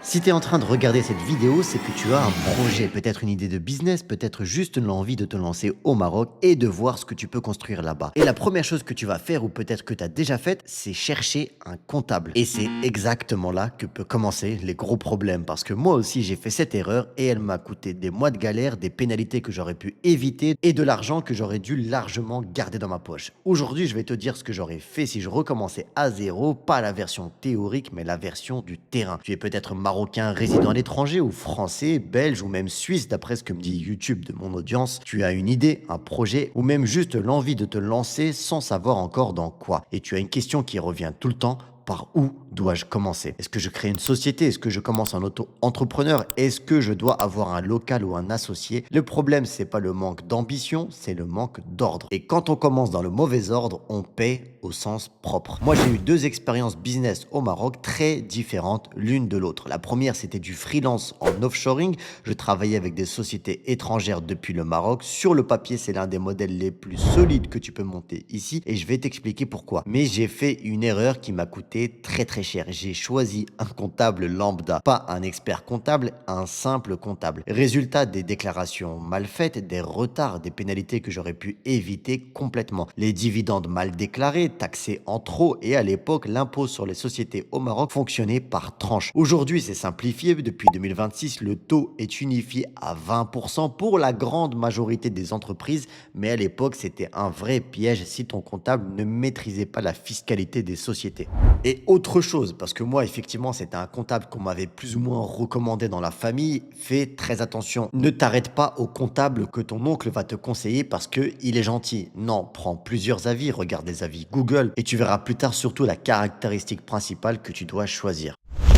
Si tu es en train de regarder cette vidéo, c'est que tu as un projet, peut-être une idée de business, peut-être juste l'envie de te lancer au Maroc et de voir ce que tu peux construire là-bas. Et la première chose que tu vas faire, ou peut-être que tu as déjà faite, c'est chercher un comptable. Et c'est exactement là que peuvent commencer les gros problèmes, parce que moi aussi j'ai fait cette erreur et elle m'a coûté des mois de galère, des pénalités que j'aurais pu éviter et de l'argent que j'aurais dû largement garder dans ma poche. Aujourd'hui, je vais te dire ce que j'aurais fait si je recommençais à zéro, pas la version théorique, mais la version du terrain. Tu es peut-être marocain résidant à l'étranger ou français, belge ou même suisse, d'après ce que me dit YouTube de mon audience. Tu as une idée, un projet ou même juste l'envie de te lancer sans savoir encore dans quoi. Et tu as une question qui revient tout le temps. Par où dois-je commencer? Est-ce que je crée une société? Est-ce que je commence en auto-entrepreneur? Est-ce que je dois avoir un local ou un associé? Le problème, c'est pas le manque d'ambition, c'est le manque d'ordre. Et quand on commence dans le mauvais ordre, on paie au sens propre. Moi, j'ai eu deux expériences business au Maroc très différentes l'une de l'autre. La première, c'était du freelance en offshoring. Je travaillais avec des sociétés étrangères depuis le Maroc. Sur le papier, c'est l'un des modèles les plus solides que tu peux monter ici et je vais t'expliquer pourquoi. Mais j'ai fait une erreur qui m'a coûté très cher. J'ai choisi un comptable lambda, pas un expert comptable, un simple comptable. Résultat, des déclarations mal faites, des retards, des pénalités que j'aurais pu éviter complètement. Les dividendes mal déclarés, taxés en trop et à l'époque, l'impôt sur les sociétés au Maroc fonctionnait par tranche. Aujourd'hui, c'est simplifié. Depuis 2026, le taux est unifié à 20% pour la grande majorité des entreprises, mais à l'époque, c'était un vrai piège si ton comptable ne maîtrisait pas la fiscalité des sociétés. Et autre chose, parce que moi, effectivement, c'était un comptable qu'on m'avait plus ou moins recommandé dans la famille. Fais très attention. Ne t'arrête pas au comptable que ton oncle va te conseiller parce qu'il est gentil. Non, prends plusieurs avis, regarde des avis Google et tu verras plus tard surtout la caractéristique principale que tu dois choisir.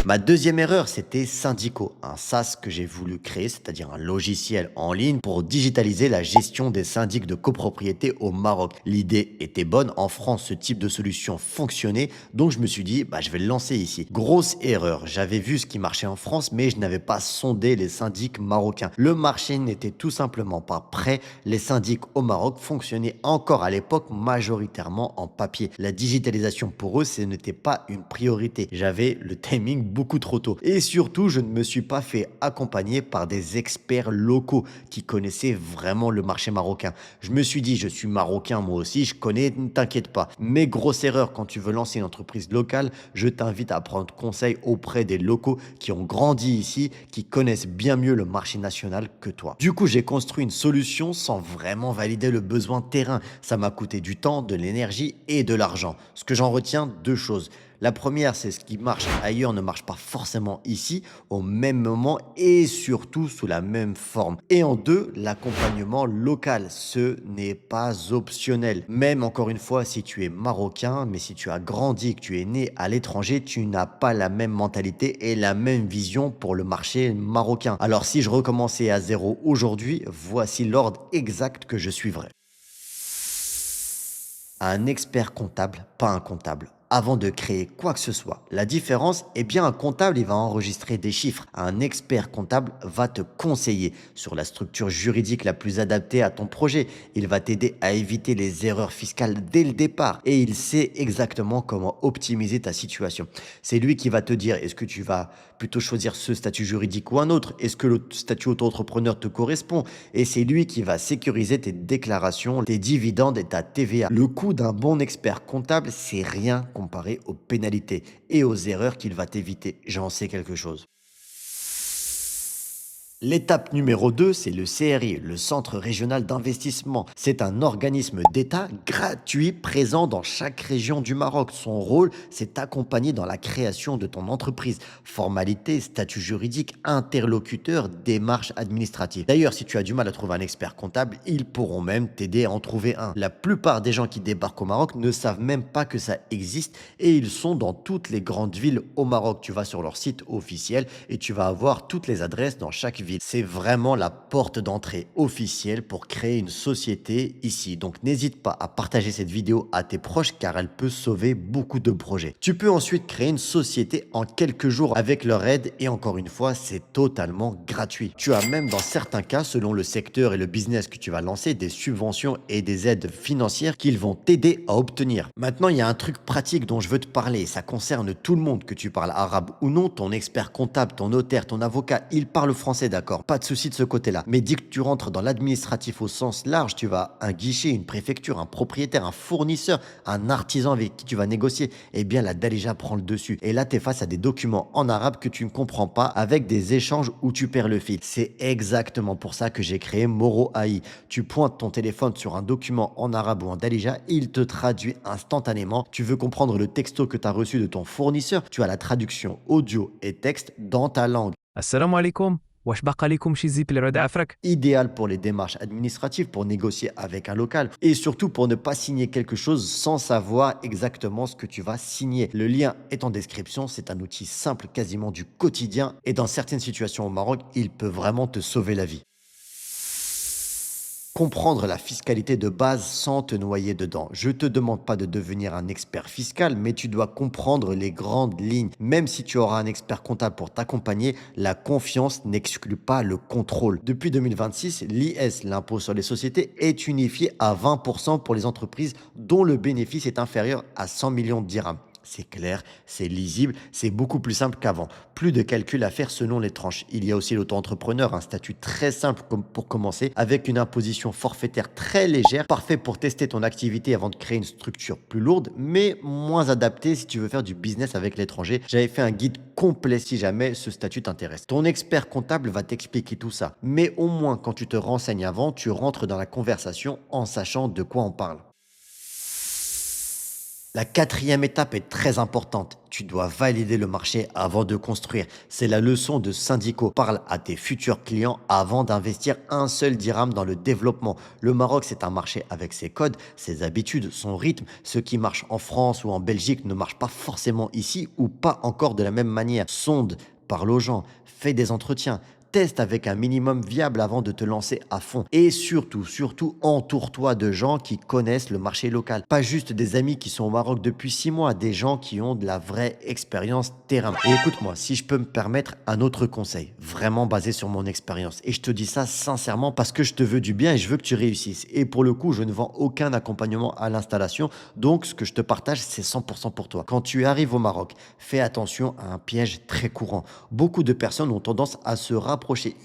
Ma deuxième erreur, c'était Syndico, un SaaS que j'ai voulu créer, c'est-à-dire un logiciel en ligne pour digitaliser la gestion des syndics de copropriété au Maroc. L'idée était bonne, en France, ce type de solution fonctionnait, donc je me suis dit, je vais le lancer ici. Grosse erreur, j'avais vu ce qui marchait en France, mais je n'avais pas sondé les syndics marocains. Le marché n'était tout simplement pas prêt, les syndics au Maroc fonctionnaient encore à l'époque majoritairement en papier. La digitalisation pour eux, ce n'était pas une priorité. J'avais le timing beaucoup trop tôt. Et surtout, je ne me suis pas fait accompagner par des experts locaux qui connaissaient vraiment le marché marocain. Je me suis dit, je suis marocain moi aussi, je connais, ne t'inquiète pas. Mais grosse erreur, quand tu veux lancer une entreprise locale, je t'invite à prendre conseil auprès des locaux qui ont grandi ici, qui connaissent bien mieux le marché national que toi. Du coup, j'ai construit une solution sans vraiment valider le besoin terrain. Ça m'a coûté du temps, de l'énergie et de l'argent. Ce que j'en retiens, deux choses. La première, c'est ce qui marche ailleurs ne marche pas forcément ici au même moment et surtout sous la même forme. Et en deux, l'accompagnement local, ce n'est pas optionnel. Même encore une fois, si tu es marocain, mais si tu as grandi, que tu es né à l'étranger, tu n'as pas la même mentalité et la même vision pour le marché marocain. Alors si je recommençais à zéro aujourd'hui, voici l'ordre exact que je suivrais. Un expert comptable, pas un comptable. Avant de créer quoi que ce soit. La différence, un comptable, il va enregistrer des chiffres. Un expert comptable va te conseiller sur la structure juridique la plus adaptée à ton projet. Il va t'aider à éviter les erreurs fiscales dès le départ et il sait exactement comment optimiser ta situation. C'est lui qui va te dire est-ce que tu vas plutôt choisir ce statut juridique ou un autre? Est-ce que le statut auto-entrepreneur te correspond? Et c'est lui qui va sécuriser tes déclarations, tes dividendes et ta TVA. Le coût d'un bon expert comptable, c'est rien comparé aux pénalités et aux erreurs qu'il va t'éviter. J'en sais quelque chose. L'étape numéro 2, c'est le CRI, le Centre régional d'investissement. C'est un organisme d'État gratuit présent dans chaque région du Maroc. Son rôle, c'est d'accompagner dans la création de ton entreprise. Formalités, statut juridique, interlocuteur, démarches administratives. D'ailleurs, si tu as du mal à trouver un expert comptable, ils pourront même t'aider à en trouver un. La plupart des gens qui débarquent au Maroc ne savent même pas que ça existe et ils sont dans toutes les grandes villes au Maroc. Tu vas sur leur site officiel et tu vas avoir toutes les adresses dans chaque ville ville. C'est vraiment la porte d'entrée officielle pour créer une société ici. Donc n'hésite pas à partager cette vidéo à tes proches car elle peut sauver beaucoup de projets. Tu peux ensuite créer une société en quelques jours avec leur aide et encore une fois, c'est totalement gratuit. Tu as même dans certains cas, selon le secteur et le business que tu vas lancer, des subventions et des aides financières qu'ils vont t'aider à obtenir. Maintenant, il y a un truc pratique dont je veux te parler. Ça concerne tout le monde, que tu parles arabe ou non, ton expert comptable, ton notaire, ton avocat, il parle français, d'accord? Pas de souci de ce côté-là. Mais dès que tu rentres dans l'administratif au sens large, tu vas un guichet, une préfecture, un propriétaire, un fournisseur, un artisan avec qui tu vas négocier, eh bien la Dalija prend le dessus. Et là, tu es face à des documents en arabe que tu ne comprends pas avec des échanges où tu perds le fil. C'est exactement pour ça que j'ai créé Moro AI. Tu pointes ton téléphone sur un document en arabe ou en Dalija, il te traduit instantanément. Tu veux comprendre le texto que tu as reçu de ton fournisseur, tu as la traduction audio et texte dans ta langue. السلام عليكم. واش باقا لكم شي زيب اللي راه عفرك؟ Idéal pour les démarches administratives, pour négocier avec un local et surtout pour ne pas signer quelque chose sans savoir exactement ce que tu vas signer. Le lien est en description, c'est un outil simple quasiment du quotidien et dans certaines situations au Maroc, il peut vraiment te sauver la vie. Comprendre la fiscalité de base sans te noyer dedans. Je ne te demande pas de devenir un expert fiscal, mais tu dois comprendre les grandes lignes. Même si tu auras un expert comptable pour t'accompagner, la confiance n'exclut pas le contrôle. Depuis 2026, l'IS, l'impôt sur les sociétés, est unifié à 20% pour les entreprises dont le bénéfice est inférieur à 100 millions de dirhams. C'est clair, c'est lisible, c'est beaucoup plus simple qu'avant. Plus de calculs à faire selon les tranches. Il y a aussi l'auto-entrepreneur, un statut très simple pour commencer, avec une imposition forfaitaire très légère, parfait pour tester ton activité avant de créer une structure plus lourde, mais moins adaptée si tu veux faire du business avec l'étranger. J'avais fait un guide complet si jamais ce statut t'intéresse. Ton expert comptable va t'expliquer tout ça, mais au moins quand tu te renseignes avant, tu rentres dans la conversation en sachant de quoi on parle. La quatrième étape est très importante. Tu dois valider le marché avant de construire. C'est la leçon de Syndico. Parle à tes futurs clients avant d'investir un seul dirham dans le développement. Le Maroc, c'est un marché avec ses codes, ses habitudes, son rythme. Ce qui marche en France ou en Belgique ne marche pas forcément ici ou pas encore de la même manière. Sonde, parle aux gens, fais des entretiens. Teste avec un minimum viable avant de te lancer à fond. Et surtout, entoure-toi de gens qui connaissent le marché local. Pas juste des amis qui sont au Maroc depuis 6 mois, des gens qui ont de la vraie expérience terrain. Et écoute-moi, si je peux me permettre un autre conseil, vraiment basé sur mon expérience. Et je te dis ça sincèrement parce que je te veux du bien et je veux que tu réussisses. Et pour le coup, je ne vends aucun accompagnement à l'installation. Donc, ce que je te partage, c'est 100% pour toi. Quand tu arrives au Maroc, fais attention à un piège très courant. Beaucoup de personnes ont tendance à se rapprocher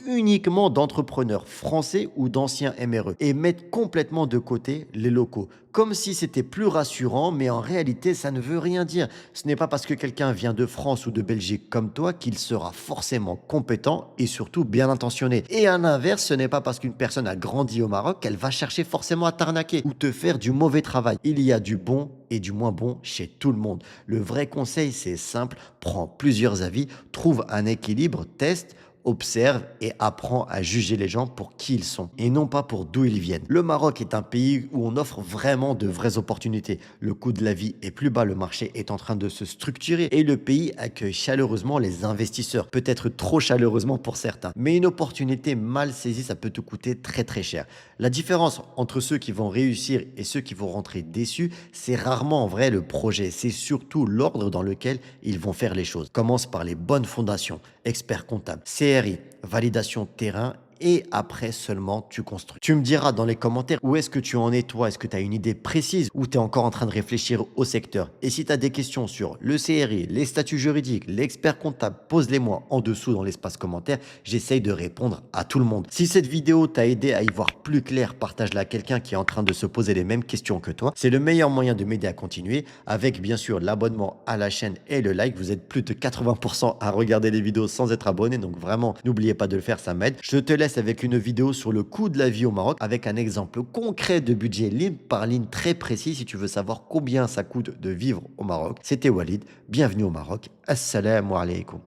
uniquement d'entrepreneurs français ou d'anciens MRE et mettre complètement de côté les locaux. Comme si c'était plus rassurant, mais en réalité, ça ne veut rien dire. Ce n'est pas parce que quelqu'un vient de France ou de Belgique comme toi qu'il sera forcément compétent et surtout bien intentionné. Et à l'inverse, ce n'est pas parce qu'une personne a grandi au Maroc qu'elle va chercher forcément à t'arnaquer ou te faire du mauvais travail. Il y a du bon et du moins bon chez tout le monde. Le vrai conseil, c'est simple, prends plusieurs avis, trouve un équilibre, teste, observe et apprends à juger les gens pour qui ils sont et non pas pour d'où ils viennent. Le Maroc est un pays où on offre vraiment de vraies opportunités. Le coût de la vie est plus bas, le marché est en train de se structurer et le pays accueille chaleureusement les investisseurs, peut-être trop chaleureusement pour certains. Mais une opportunité mal saisie, ça peut te coûter très cher. La différence entre ceux qui vont réussir et ceux qui vont rentrer déçus, c'est rarement en vrai le projet, c'est surtout l'ordre dans lequel ils vont faire les choses. Commence par les bonnes fondations, expert comptable, CRI, validation terrain et après seulement tu construis. Tu me diras dans les commentaires où est-ce que tu en es toi, est-ce que tu as une idée précise ou tu es encore en train de réfléchir au secteur. Et si tu as des questions sur le CRI, les statuts juridiques, l'expert comptable, pose-les-moi en dessous dans l'espace commentaire, j'essaye de répondre à tout le monde. Si cette vidéo t'a aidé à y voir plus clair, partage-la à quelqu'un qui est en train de se poser les mêmes questions que toi. C'est le meilleur moyen de m'aider à continuer avec bien sûr l'abonnement à la chaîne et le like. Vous êtes plus de 80% à regarder les vidéos sans être abonné, donc vraiment n'oubliez pas de le faire, ça m'aide. Je te laisse avec une vidéo sur le coût de la vie au Maroc avec un exemple concret de budget ligne par ligne très précis si tu veux savoir combien ça coûte de vivre au Maroc. C'était Walid, bienvenue au Maroc. Assalamu alaikum.